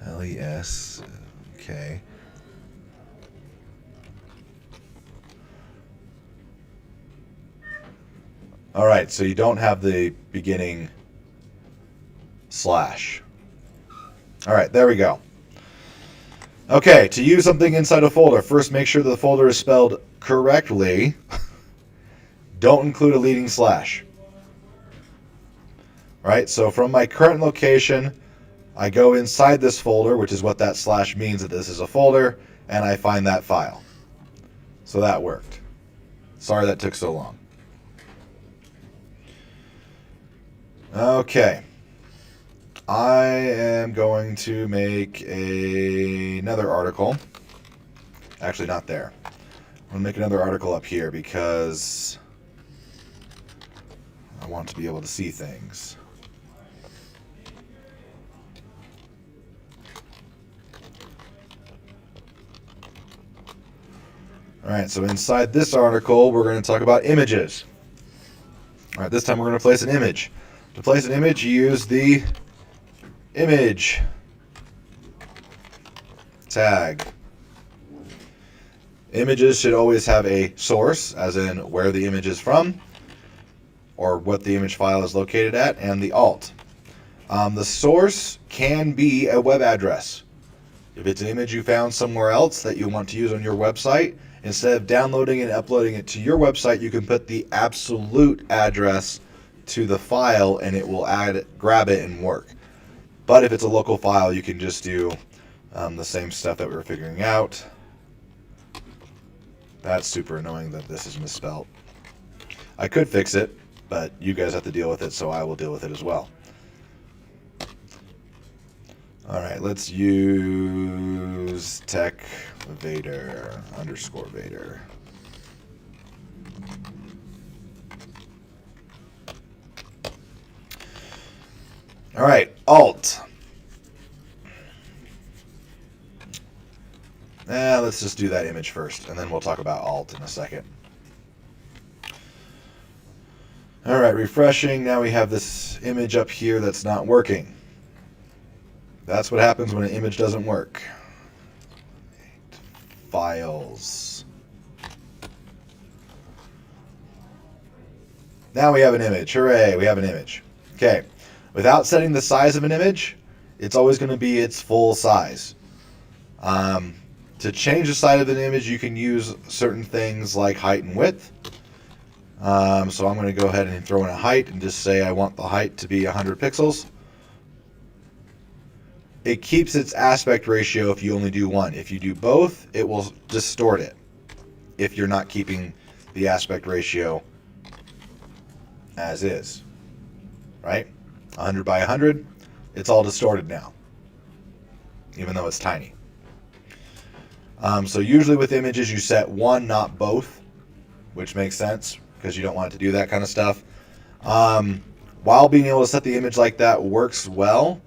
LES, okay. All right, so you don't have the beginning slash. All right, there we go. Okay, to use something inside a folder, first make sure the folder is spelled correctly. Don't include a leading slash. Right, so from my current location, I go inside this folder, which is what that slash means, that this is a folder, and I find that file. So that worked. Sorry that took so long. Okay. I am going to make another article. Actually, not there. I'm going to make another article up here because I want to be able to see things. All right, so inside this article, we're going to talk about images. All right, this time we're going to place an image. To place an image, you use the image tag. Images should always have a source, as in where the image is from, or what the image file is located at, and the alt. The source can be a web address. If it's an image you found somewhere else that you want to use on your website, instead of downloading and uploading it to your website, you can put the absolute address to the file and it will grab it and work. But if it's a local file, you can just do the same stuff that we were figuring out. That's super annoying that this is misspelled. I could fix it, but you guys have to deal with it, so I will deal with it as well. All right, let's use tech Vader _ Vader. All right, alt. Let's just do that image first, and then we'll talk about alt in a second. All right, refreshing. Now we have this image up here that's not working. That's what happens when an image doesn't work. Files. Now we have an image. Hooray, we have an image. Okay. Without setting the size of an image, it's always going to be its full size. To change the size of an image, you can use certain things like height and width. So I'm going to go ahead and throw in a height and just say I want the height to be 100 pixels. It keeps its aspect ratio if you only do one. If you do both, it will distort it if you're not keeping the aspect ratio as is. Right? 100 by 100, it's all distorted now, even though it's tiny. So usually with images, you set one, not both, which makes sense because you don't want it to do that kind of stuff. While being able to set the image like that works well,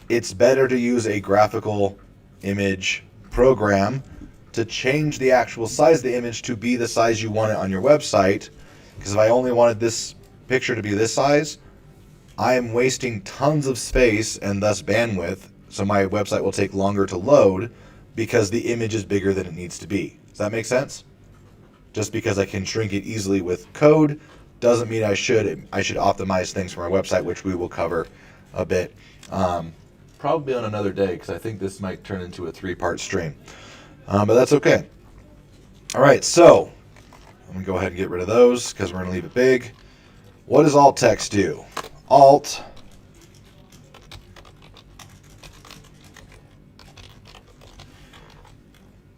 it's better to use a graphical image program to change the actual size of the image to be the size you want it on your website. Because if I only wanted this picture to be this size, I am wasting tons of space and thus bandwidth, so my website will take longer to load because the image is bigger than it needs to be. Does that make sense? Just because I can shrink it easily with code doesn't mean I should optimize things for my website, which we will cover a bit. Probably on another day, because I think this might turn into a 3-part stream. But that's okay. All right, so I'm going to go ahead and get rid of those because we're going to leave it big. What does alt text do? Alt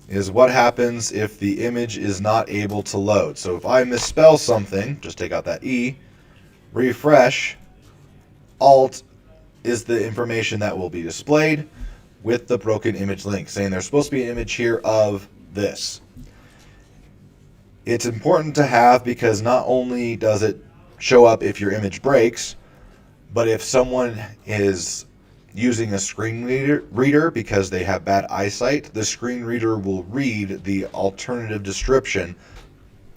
is what happens if the image is not able to load. So if I misspell something, just take out that E, refresh, alt is the information that will be displayed with the broken image link, saying there's supposed to be an image here of this. It's important to have because not only does it show up if your image breaks, but if someone is using a screen reader because they have bad eyesight, the screen reader will read the alternative description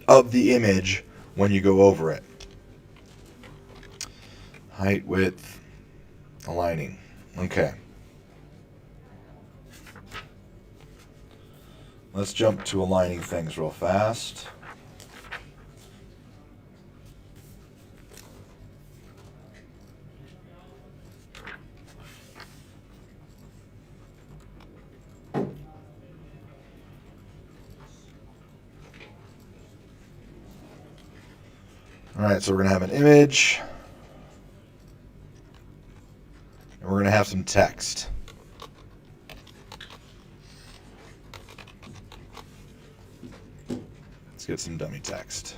of the image when you go over it. Height, width, aligning. Okay. Let's jump to aligning things real fast. Alright, so we're going to have an image, and we're going to have some text. Let's get some dummy text.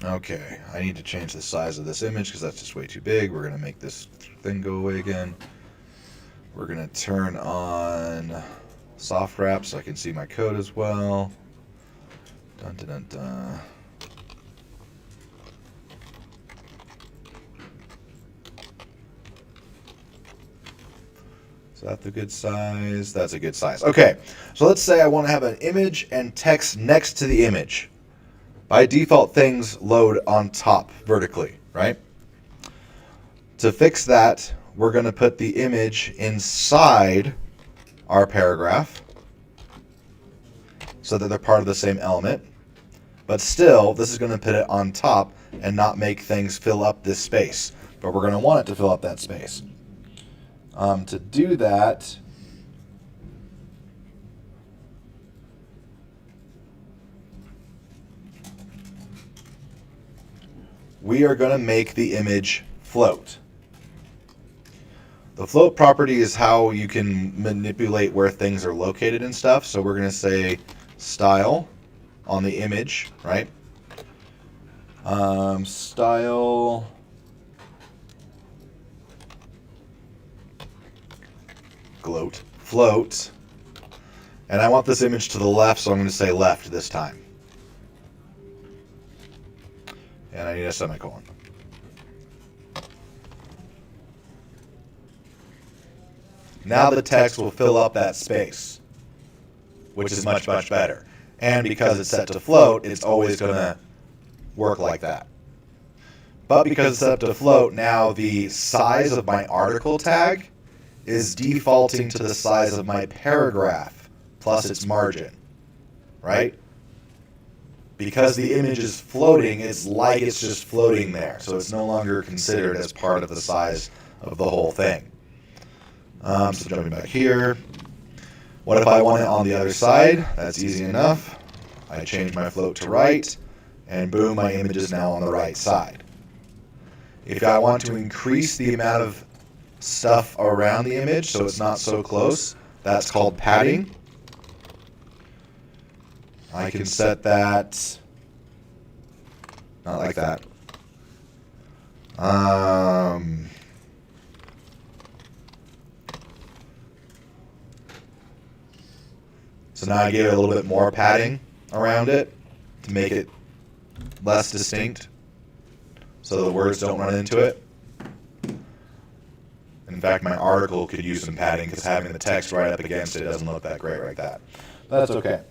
Okay, I need to change the size of this image because that's just way too big. We're going to make this thing go away again. We're going to turn on soft wrap so I can see my code as well. Dun, dun, dun, dun. Is that the good size? That's a good size. Okay, so let's say I want to have an image and text next to the image. By default, things load on top vertically, right? To fix that, we're going to put the image inside our paragraph so that they're part of the same element. But still, this is going to put it on top and not make things fill up this space. But we're going to want it to fill up that space. To do that, we are going to make the image float. The float property is how you can manipulate where things are located and stuff. So we're going to say style on the image, right? Style float. And I want this image to the left, so I'm going to say left this time. And I need a semicolon. Now the text will fill up that space, which is much, much better. And because it's set to float, it's always going to work like that. But because it's set to float, now the size of my article tag is defaulting to the size of my paragraph plus its margin, right? Because the image is floating, it's like it's just floating there. So it's no longer considered as part of the size of the whole thing. So jumping back here. What if I want it on the other side? That's easy enough. I change my float to right, and boom, my image is now on the right side. If I want to increase the amount of stuff around the image so it's not so close, that's called padding. I can set that not like that. So now I give it a little bit more padding around it to make it less distinct. so the words don't run into it. In fact, my article could use some padding because having the text right up against it doesn't look that great like that. But that's okay.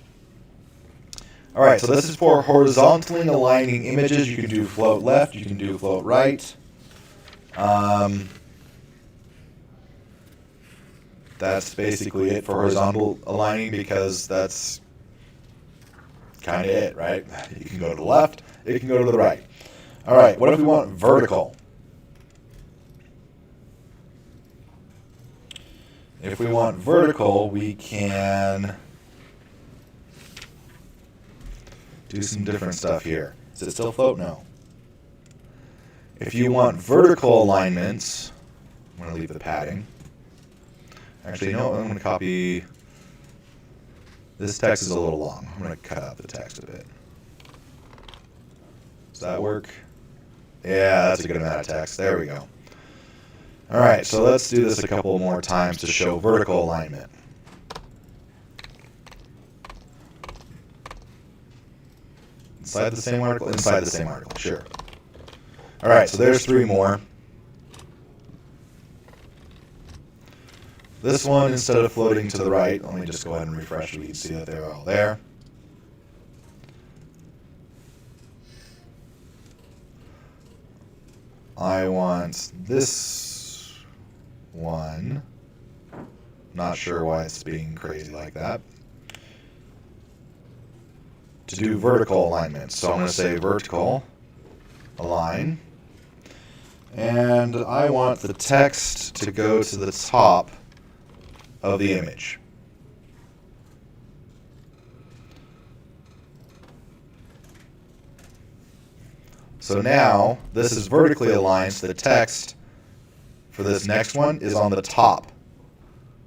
All right, so this is for horizontally aligning images. You can do float left, you can do float right. That's basically it for horizontal aligning because that's kind of it, right? You can go to the left, it can go to the right. All right, what if we want vertical? If we want vertical, we can do some different stuff here. Does it still float? No. If you want vertical alignments, I'm going to leave the padding. Actually, no, I'm going to copy. This text is a little long. I'm going to cut out the text a bit. Does that work? Yeah, that's a good amount of text. There we go. All right, so let's do this a couple more times to show vertical alignment. Inside the same article? Inside the same article, sure. All right, so there's 3 more. This one, instead of floating to the right, let me just go ahead and refresh so we can see that they're all there. I want this one. Not sure why it's being crazy like that. To do vertical alignment. So I'm going to say vertical align. And I want the text to go to the top of the image. So now this is vertically aligned, so the text for this next one is on the top.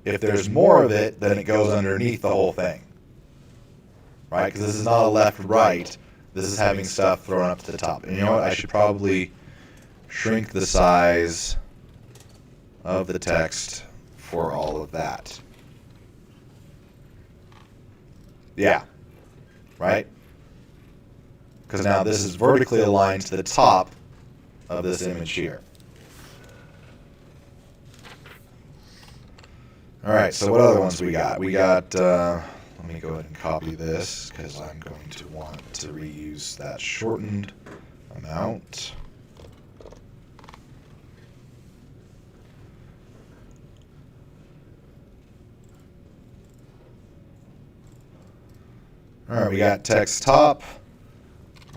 If there's more of it, then it goes underneath the whole thing. Right? Because this is not a left-right. This is having stuff thrown up to the top. And you know what? I should probably shrink the size of the text for all of that. Yeah. Right? Because now this is vertically aligned to the top of this image here. All right, so what other ones we got? We got, let me go ahead and copy this because I'm going to want to reuse that shortened amount. All right, we got text top.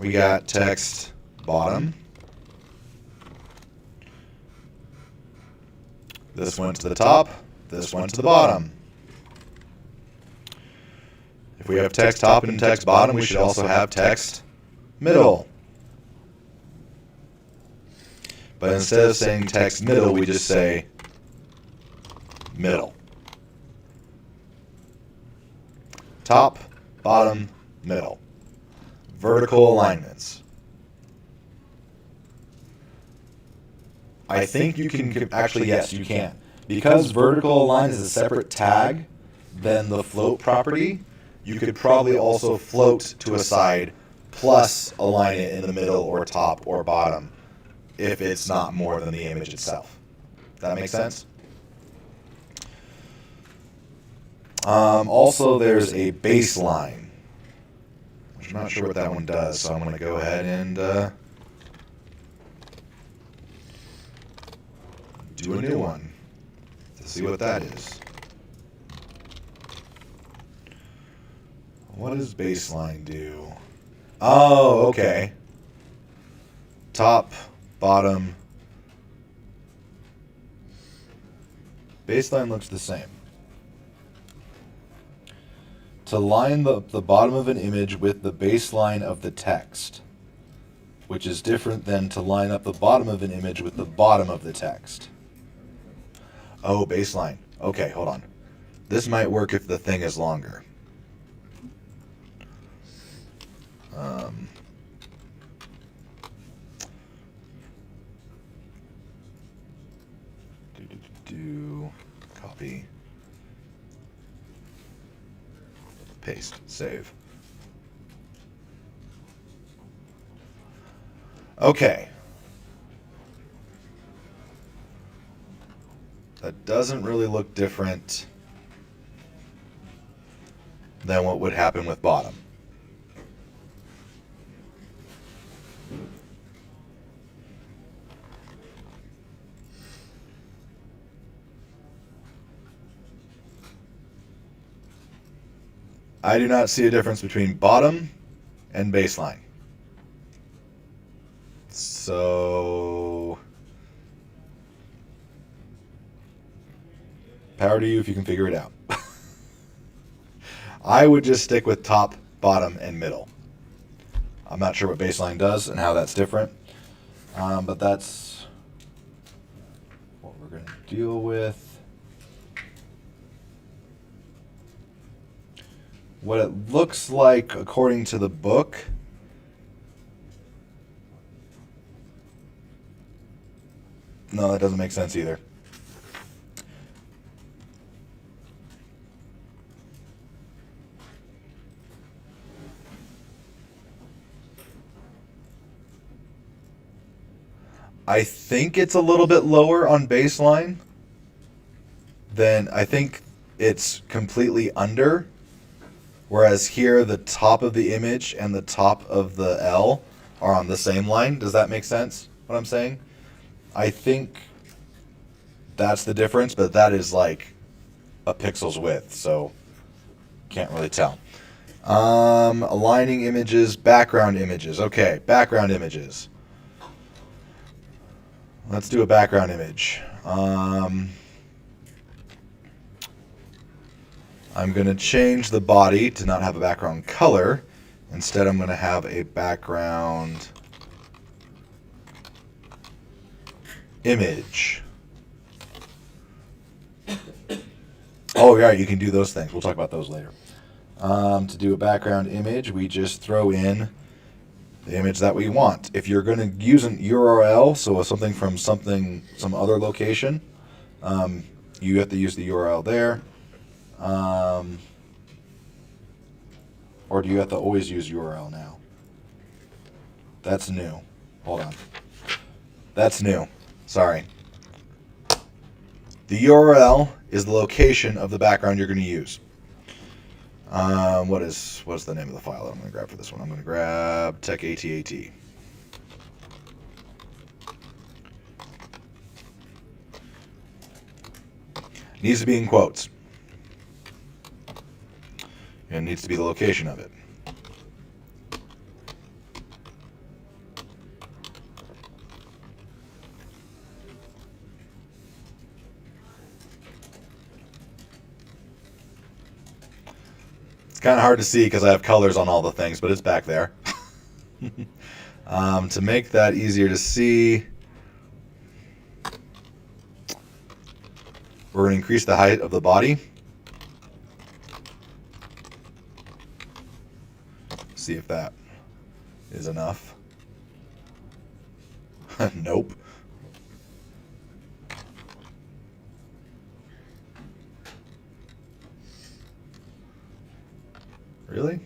We got text bottom. This went to the top. This went to the bottom. If we have text top and text bottom, we should also have text middle. But instead of saying text middle, we just say middle. Top, bottom, middle. Vertical alignments. I think you can, actually yes, you can. Because vertical align is a separate tag than the float property, you could probably also float to a side plus align it in the middle or top or bottom if it's not more than the image itself. That make sense? Also, there's a baseline, which I'm not sure what that one does, so I'm going to go ahead and do a new one to see what that is. What does baseline do? Oh, okay. Top, bottom. Baseline looks the same. To line the bottom of an image with the baseline of the text, which is different than to line up the bottom of an image with the bottom of the text. Oh, baseline. Okay, hold on. This might work if the thing is longer. Copy. Paste. Save. Okay. That doesn't really look different than what would happen with bottom. I do not see a difference between bottom and baseline. So, power to you if you can figure it out. I would just stick with top, bottom, and middle. I'm not sure what baseline does and how that's different, but that's what we're going to deal with. What it looks like, according to the book, no, that doesn't make sense either. I think it's a little bit lower on baseline than, I think it's completely under. Whereas here, the top of the image and the top of the L are on the same line. Does that make sense, what I'm saying? I think that's the difference, but that is like a pixel's width, so can't really tell. Aligning images, background images. Okay, background images. Let's do a background image. I'm going to change the body to not have a background color. Instead, I'm going to have a background image. Oh, yeah, you can do those things. We'll talk about those later. To do a background image, we just throw in the image that we want. If you're going to use an URL, so something from some other location, you have to use the URL there. Or do you have to always use URL now? That's new. Hold on. That's new. Sorry. The URL is the location of the background you're going to use. What's the name of the file that I'm going to grab for this one? I'm going to grab TechATAT. Needs to be in quotes. And it needs to be the location of it. It's kind of hard to see because I have colors on all the things, but it's back there. To make that easier to see, we're going to increase the height of the body. See if that is enough. Nope. Really?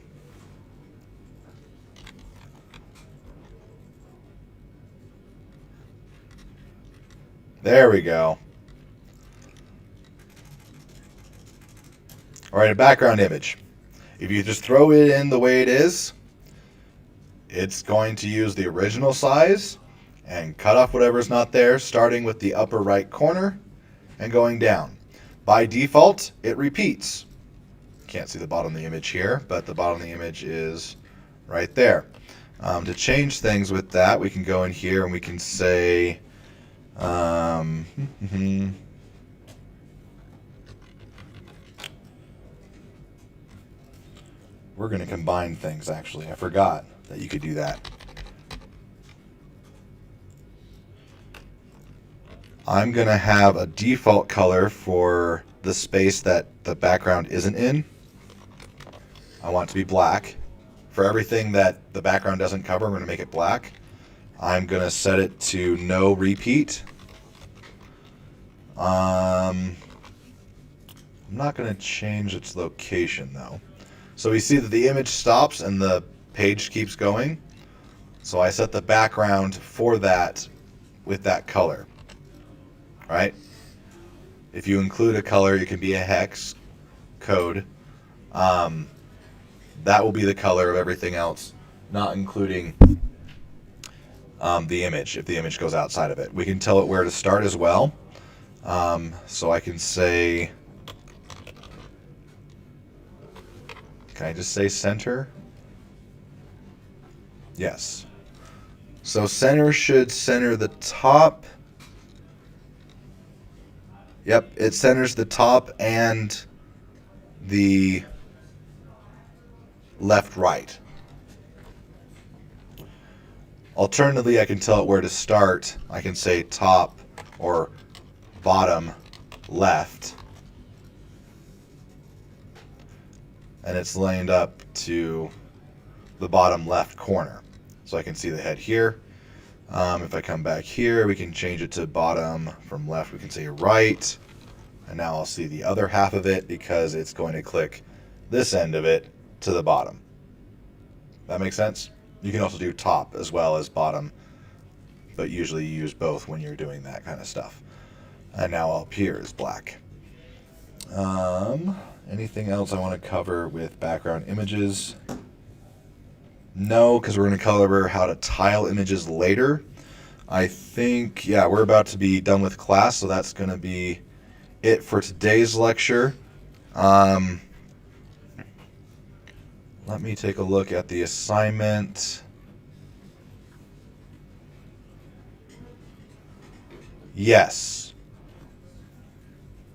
There we go. All right, a background image. If you just throw it in the way it is, it's going to use the original size and cut off whatever's not there, starting with the upper right corner and going down. By default, it repeats. Can't see the bottom of the image here, but the bottom of the image is right there. To change things with that, we can go in here and we can say, we're going to combine things, actually. I forgot that you could do that. I'm going to have a default color for the space that the background isn't in. I want it to be black. For everything that the background doesn't cover, I'm going to make it black. I'm going to set it to no repeat. I'm not going to change its location, though. So we see that the image stops and the page keeps going. So I set the background for that with that color. Right? If you include a color, it can be a hex code. That will be the color of everything else, not including the image, if the image goes outside of it. We can tell it where to start as well. So I can say, can I just say center? Yes. So center should center the top. Yep, it centers the top and the left right. Alternatively, I can tell it where to start. I can say top or bottom left. And it's lined up to the bottom left corner. So I can see the head here. If I come back here, we can change it to bottom from left. We can say right. And now I'll see the other half of it because it's going to click this end of it to the bottom. That makes sense? You can also do top as well as bottom, but usually you use both when you're doing that kind of stuff. And now up here is black. Anything else I want to cover with background images? No, because we're going to cover how to tile images later. I think, yeah, we're about to be done with class, so that's going to be it for today's lecture. Let me take a look at the assignment. Yes.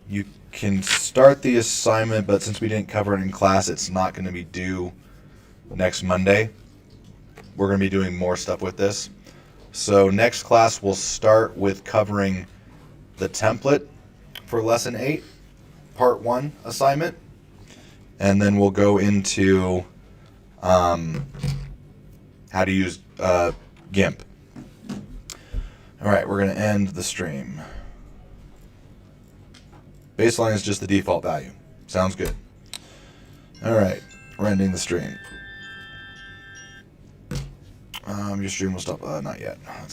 You can start the assignment, but since we didn't cover it in class, it's not going to be due next Monday. We're going to be doing more stuff with this. So next class we'll start with covering the template for lesson 8, part 1 assignment. And then we'll go into how to use GIMP. All right, we're going to end the stream. Baseline is just the default value. Sounds good. All right, we're ending the stream. Your stream will stop. Not yet. Let's go.